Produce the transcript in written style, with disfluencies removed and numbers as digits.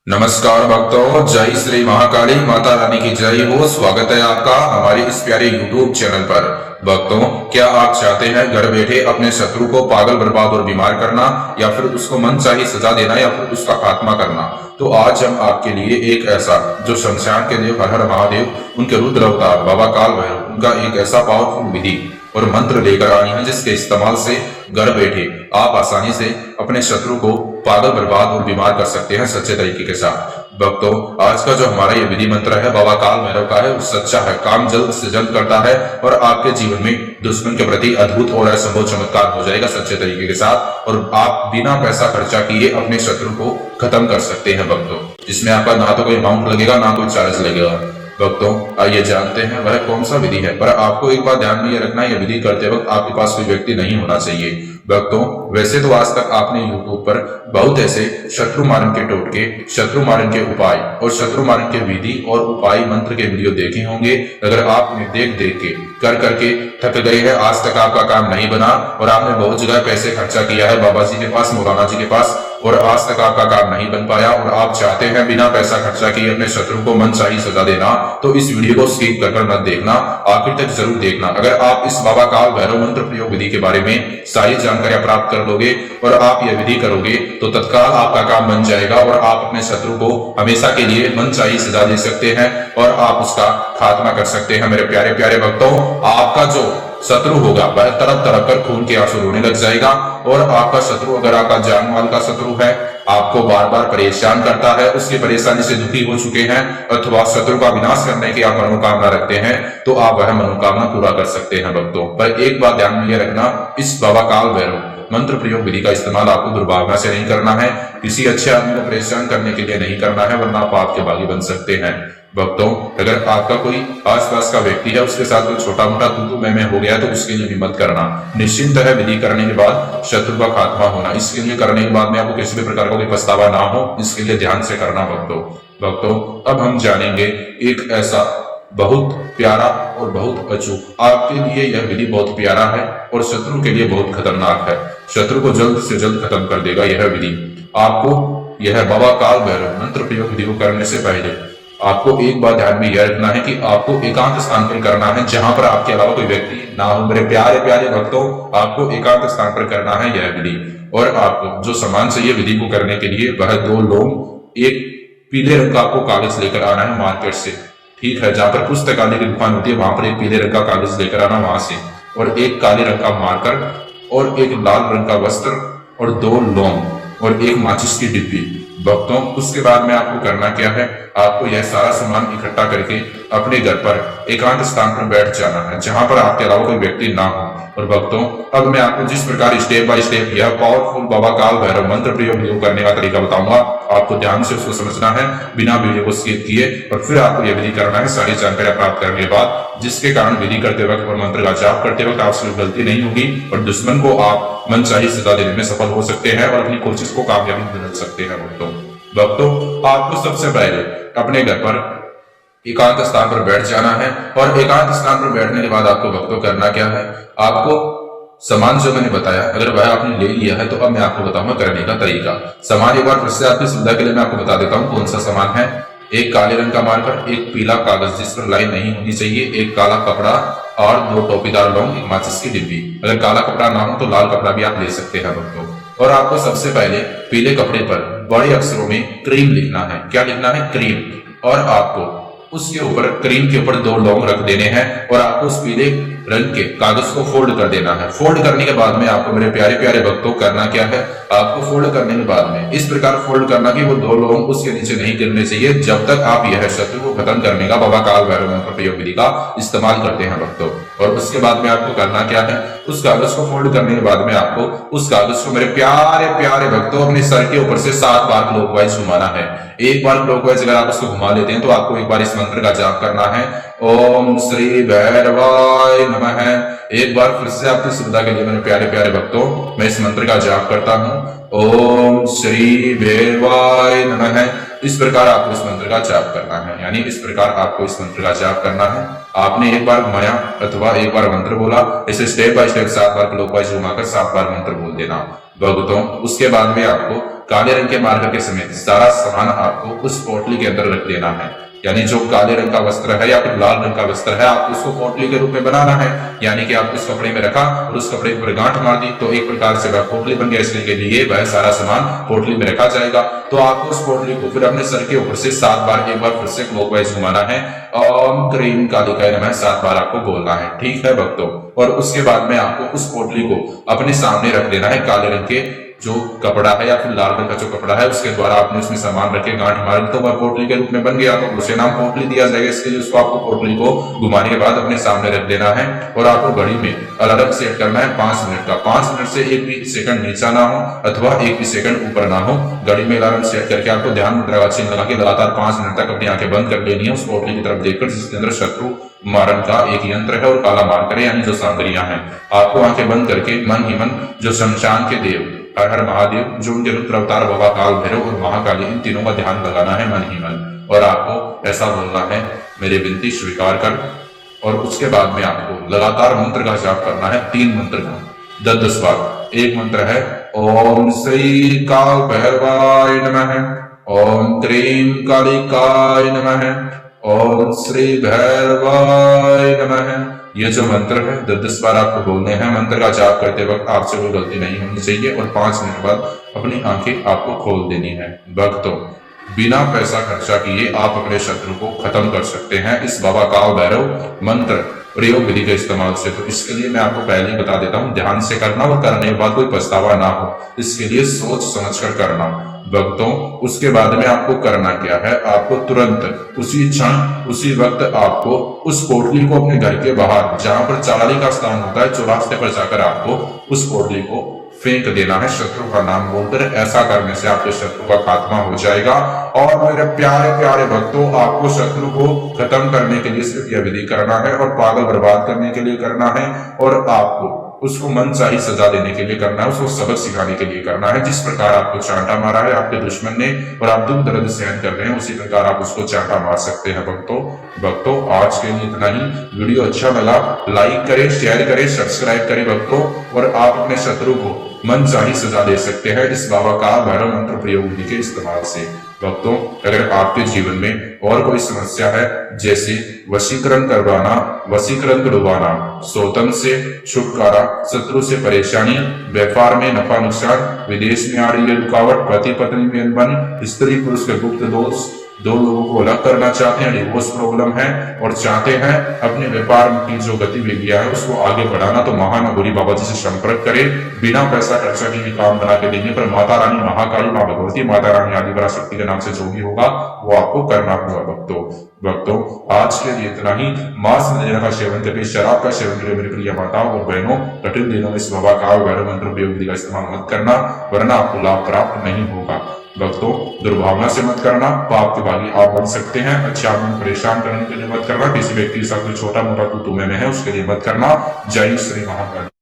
नमस्कार भक्तों, जय श्री महाकाली माता रानी की जय हो। स्वागत है आपका हमारे इस प्यारे YouTube चैनल पर। भक्तों, क्या आप चाहते हैं घर बैठे अपने शत्रु को पागल, बर्बाद और बीमार करना, या फिर उसको मनचाही सजा देना, या फिर उसका खात्मा करना? तो आज हम आपके लिए एक ऐसा, जो शमशान के देव हर हर महादेव, उनके रुद्र अवतार बाबा काल भैरव, उनका एक ऐसा पावरफुल विधि और मंत्र लेकर आए हैं, जिसके इस्तेमाल से घर बैठे आप आसानी से अपने शत्रु को पागल, बर्बाद और बीमार कर सकते हैं सच्चे तरीके के साथ। भक्तों, आज का जो हमारा ये विधि मंत्र है बाबा काल भैरव का है, वो सच्चा है, काम जल्द से जल्द करता है और आपके जीवन में दुश्मन के प्रति अद्भुत और असंभव चमत्कार हो जाएगा सच्चे तरीके के साथ, और आप बिना पैसा खर्चा किए अपने शत्रु को खत्म कर सकते हैं भक्तों। जिसमें आपका ना तो कोई अमाउंट लगेगा, ना कोई चार्ज लगेगा। भक्तों, आइए जानते हैं वह कौन सा विधि है। पर आपको एक बात ध्यान में ये रखना है, यह विधि करते वक्त आपके पास कोई व्यक्ति नहीं होना चाहिए। भक्तों, वैसे तो आज तक आपने YouTube पर बहुत ऐसे शत्रु मारण के टोटके, शत्रु मारण के उपाय और शत्रु मारण के विधि और उपाय मंत्र के वीडियो देखे होंगे। अगर आप उन्हें देख देख के कर करके थक गए हैं, आज तक आपका काम नहीं बना और आपने बहुत जगह पैसे खर्चा किया है बाबा जी के पास, मौलाना जी के पास, और आज तक आपका काम नहीं बन पाया, और आप चाहते हैं बिना पैसा खर्चा किए अपने शत्रु को मनचाही सजा देना, तो इस वीडियो को स्किप कर मत देखना, आखिर तक जरूर देखना। अगर आप इस बाबा काल भैरव मंत्र प्रयोग विधि के बारे में सारी जानकारियां प्राप्त कर लोगे और आप यह विधि करोगे, तो तत्काल आपका काम बन जाएगा और आप अपने शत्रु को हमेशा के लिए मनचाही सजा दे सकते हैं और आप उसका खात्मा कर सकते हैं। मेरे प्यारे प्यारे भक्तों, आपका जो शत्रु होगा वह तड़प तड़प कर खून के आंसू रोने लग जाएगा, और आपका शत्रु अगर आपका जान माल का शत्रु है, आपको बार बार परेशान करता है, उसकी परेशानी से दुखी हो चुके हैं, अथवा शत्रु का विनाश करने की आप मनोकामना रखते हैं, तो आप वह मनोकामना पूरा कर सकते हैं भक्तों। पर एक बात ध्यान में रखना, इस बाबा काल भैरव मंत्र प्रयोग विधि का इस्तेमाल आपको दुर्भावना से नहीं करना है, किसी अच्छे आदमी को परेशान करने के लिए नहीं करना है, वरना आप पाप के भागी बन सकते हैं। भक्तों, अगर आपका कोई आसपास का व्यक्ति है, उसके साथ कोई छोटा मोटा तू मैं हो गया, तो उसके लिए भी मत करना। निश्चिंत है, विधि करने के बाद शत्रु का खात्मा होना, इसके लिए करने के बाद में आपको किसी भी प्रकार का कोई पछतावा ना हो, इसके लिए ध्यान से करना भक्तों, अब हम जानेंगे एक ऐसा बहुत प्यारा और बहुत अचूक, आपके लिए यह विधि बहुत प्यारा है और शत्रु के लिए बहुत खतरनाक है। शत्रु को जल्द से जल्द खत्म कर देगा यह विधि। आपको यह बाबा काल भैरव मंत्र प्रयोग विधि को करने से पहले आपको एक बात ध्यान में यह रखना है कि आपको एकांत स्थान पर करना है, जहां पर आपके अलावा कोई व्यक्ति ना हो। मेरे प्यारे प्यारे भक्तों, आपको एकांत स्थान पर करना है यह विधि, और आपको जो सामान चाहिए विधि को करने के लिए वह 2 लौंग, एक पीले रंग का आपको कागज लेकर आना है मार्केट से, ठीक है, जहां पर पुस्तकालय की दुकान होती है वहां पर एक पीले रंग का कागज लेकर आना वहां से, और एक काले रंग का मार्कर और एक लाल रंग का वस्त्र और 2 लौंग और एक माचिस की डिब्बी। भक्तों, उसके बाद में आपको करना क्या है, आपको यह सारा सामान इकट्ठा करके अपने घर पर एकांत स्थान पर बैठ जाना है, जहां पर आपके अलावा कोई व्यक्ति ना हो। और भक्तों, अब मैं आपको जिस प्रकार स्टेप बाय स्टेप यह पावरफुल बाबा काल भैरव मंत्र प्रयोग करने का तरीका बताऊंगा, आपको ध्यान से उसको समझना है, बिना वीडियो को स्किप किए, और फिर आपको यह विधि करना है सारी जानकारी प्राप्त करने के बाद, जिसके कारण विधि करते वक्त और मंत्र का जाप करते वक्त आपसे गलती नहीं होगी और दुश्मन को आप मनचाही सजा देने में सफल हो सकते हैं और अपनी कोशिश को कामयाबी बदल सकते हैं। भक्तों, आपको सबसे पहले अपने घर पर एकांत स्थान पर बैठ जाना है, और एकांत स्थान पर बैठने के बाद आपको भक्तों करना क्या है, आपको सामान जो मैंने बताया अगर वह आपने ले लिया है, तो अब मैं आपको बताऊंगा करने का तरीका। सामान एक बार फिर से आपकी सुविधा के लिए मैं आपको बता देता हूँ कौन सा सामान है। एक काले रंग का मार्कर, एक पीला कागज जिस पर लाइन नहीं होनी चाहिए, एक काला कपड़ा और 2 टोपीदार लौंग, एक माचिस की डिब्बी। अगर काला कपड़ा ना हो तो लाल कपड़ा भी आप ले सकते हैं भक्तों। और आपको सबसे पहले पीले कपड़े पर बड़े अक्षरों में क्रीम लिखना है। क्या लिखना है? क्रीम। और आपको उसके ऊपर, क्रीम के ऊपर 2 लौंग रख देने हैं, और आपको उस पीले रंग के कागज को फोल्ड कर देना है। फोल्ड करने के बाद में आपको मेरे प्यारे प्यारे भक्तों करना क्या है, आपको फोल्ड करने के बाद में इस प्रकार फोल्ड करना कि वो 2 लौंग उसके नीचे नहीं गिरने चाहिए, जब तक आप यह शत्रु को खत्म करने का बाबा काल भैरव मंत्र प्रयोग विधि का इस्तेमाल करते हैं भक्तों। और उसके बाद में आपको करना क्या है, उस कागज को फोल्ड करने के बाद में आपको उस कागज को मेरे प्यारे प्यारे भक्तों अपने सर के ऊपर से 7 बार क्लॉकवाइज घुमाना है। एक बार क्लॉकवाइज अगर आप उसको घुमा लेते हैं तो आपको एक बार इस मंत्र का जाप करना है, ओम श्री भैरवाय नमः। एक बार फिर से आपकी सुविधा के लिए मेरे प्यारे प्यारे भक्तों मैं इस मंत्र का जाप करता हूँ, ओम श्री भैरवाय नमः। इस प्रकार आपको इस मंत्र का जाप करना है, यानी इस प्रकार आपको इस मंत्र का जाप करना है। आपने एक बार घुमाया अथवा एक बार मंत्र बोला, इसे step by step 7 bar clockwise घुमाकर 7 बार मंत्र बोल देना भक्तों। उसके बाद में आपको काले रंग के मार्कर के समेत सारा सामान आपको उस पोटली के अंदर रख देना है। यानी जो काले रंग का वस्त्र है या फिर लाल रंग का वस्त्र है, आपको उसको पोटली के रूप में बनाना है। यानी कि आप उस कपड़े में रखा और उस कपड़े पर गांठ मार दी तो एक प्रकार से वह पोटली बन गया। इसलिए के लिए वह सारा सामान पोटली में रखा जाएगा। तो आपको उस पोटली को फिर अपने सर के ऊपर से 7 बार एक बार फिर से क्लॉकवाइज घुमाना है। ओम क्रीम कालिकाय नमः 7 बार आपको बोलना है। ठीक है भक्तों। और उसके बाद में आपको उस पोटली को अपने सामने रख देना है। काले रंग के जो कपड़ा है या फिर लाल रंग का जो कपड़ा है उसके द्वारा आपने उसमें सामान रखे, गांठ मारी तो वह पोटली के रूप में बन गया। तो उसे नाम पोटली दिया जाएगा। इसके लिए उसको आपको पोटली को घुमाने के बाद अपने सामने रख देना है। और आपको घड़ी में अलार्म सेट करना है 5 मिनट का। 5 मिनट से एक भी सेकंड नीचा ना हो अथवा एक भी सेकंड ऊपर ना हो। घड़ी में अलार्म सेट करके आपको ध्यान मुद्रा का चिन्ह लगा के लगातार 5 मिनट तक अपनी आंखें बंद कर लेनी है उस पोटली की तरफ देखकर जिसके अंदर शत्रु मारण का एक यंत्र है और काला मार्कर है यानी जो सामग्रियां हैं। आपको आंखें बंद करके मन ही मन जो शमशान के देव हर हर महादेव, जो उनके रुद्र अवतार बाबा काल भैरव और महाकाली, इन तीनों का ध्यान लगाना है मन ही मन। और आपको ऐसा बोलना है, मेरी विनती स्वीकार कर। और उसके बाद में आपको लगातार मंत्र का जाप करना है। 3 मंत्र का 10 बार। एक मंत्र है ओम श्री काल भैरवाय नमः, ओम क्रीम कालिकाय नमः, ओम श्री भैरवाय नमः। ये जो मंत्र है 10 बार आपको बोलने हैं। मंत्र का जाप करते वक्त आपसे कोई गलती नहीं होनी चाहिए। और 5 मिनट बाद अपनी आंखें आपको खोल देनी है। भक्तों, बिना पैसा खर्चा किए आप अपने शत्रु को खत्म कर सकते हैं इस बाबा काल भैरव मंत्र प्रयोग विधि के इस्तेमाल से। तो इसके लिए मैं आपको पहले ही बता देता हूँ, ध्यान से करना और करने के बाद कोई पछतावा ना हो, इसके लिए सोच समझ कर करना। भक्तों, उसके बाद में आपको करना क्या है, आपको तुरंत उसी क्षण उसी वक्त आपको उस पोटली को अपने घर के बाहर जहां पर चाली का स्थान होता है चौरास्ते पर जाकर आपको उस पोटली को फेंक देना है शत्रु का नाम बोलकर। ऐसा करने से आपके शत्रु का खात्मा हो जाएगा। और मेरे प्यारे प्यारे भक्तों, आपको शत्रु को खत्म करने के लिए सिर्फ यह विधि करना है और पागल बर्बाद करने के लिए करना है और आपको उसको मनचाही सजा देने के लिए करना है, उसको सबक सिखाने के लिए करना है। जिस प्रकार आपको चांटा मारा है आपके दुश्मन ने और आप दुख दर्द सहन कर रहे हैं, उसी प्रकार आप उसको चांटा मार सकते हैं। भक्तों, आज के लिए इतना ही। वीडियो अच्छा लगा लाइक करें, शेयर करें, सब्सक्राइब करें भक्तों। और आप अपने शत्रु को मनचाही सजा दे सकते हैं इस बाबा का भैरव मंत्र प्रयोग विधि के इस्तेमाल से। भक्तों, अगर आपके जीवन में और कोई समस्या है जैसे वशीकरण करवाना, वशीकरण करवाना, सौतन से छुटकारा, शत्रु से परेशानी, व्यापार में नफा नुकसान, विदेश में आ रही है रुकावट, पति पत्नी में अनबन, स्त्री पुरुष के गुप्त दोष, 2 लोगों को अलग करना चाहते हैं, डिवोर्स प्रॉब्लम है और चाहते हैं अपने व्यापार की जो गतिविधियां है उसको आगे बढ़ाना, तो महानगौरी बाबा जी से संपर्क करें। बिना पैसा खर्चा के भी काम बना के देंगे। पर माता रानी महाकाली, मां भगवती, माता रानी आदिपरा शक्ति के नाम से जो भी होगा वो आपको करना होगा। भक्तों, आज के लिए इतना ही। मांस मदिरा का सेवन करके, शराब का सेवन करके मेरी प्रिय माताओं और बहनों, कठिन दिनों में इस बाबा का भैरव मंत्र प्रयोग विधि का इस्तेमाल मत करना, वरना आपको लाभ प्राप्त नहीं होगा। भक्तों, दुर्भावना से मत करना, पाप के भागी आप बन सकते हैं। अच्छे आदमी को परेशान करने के लिए मत करना, किसी व्यक्ति के साथ कोई छोटा मोटा तू तुम्हें में है उसके लिए मत करना। जय श्री महाकाल।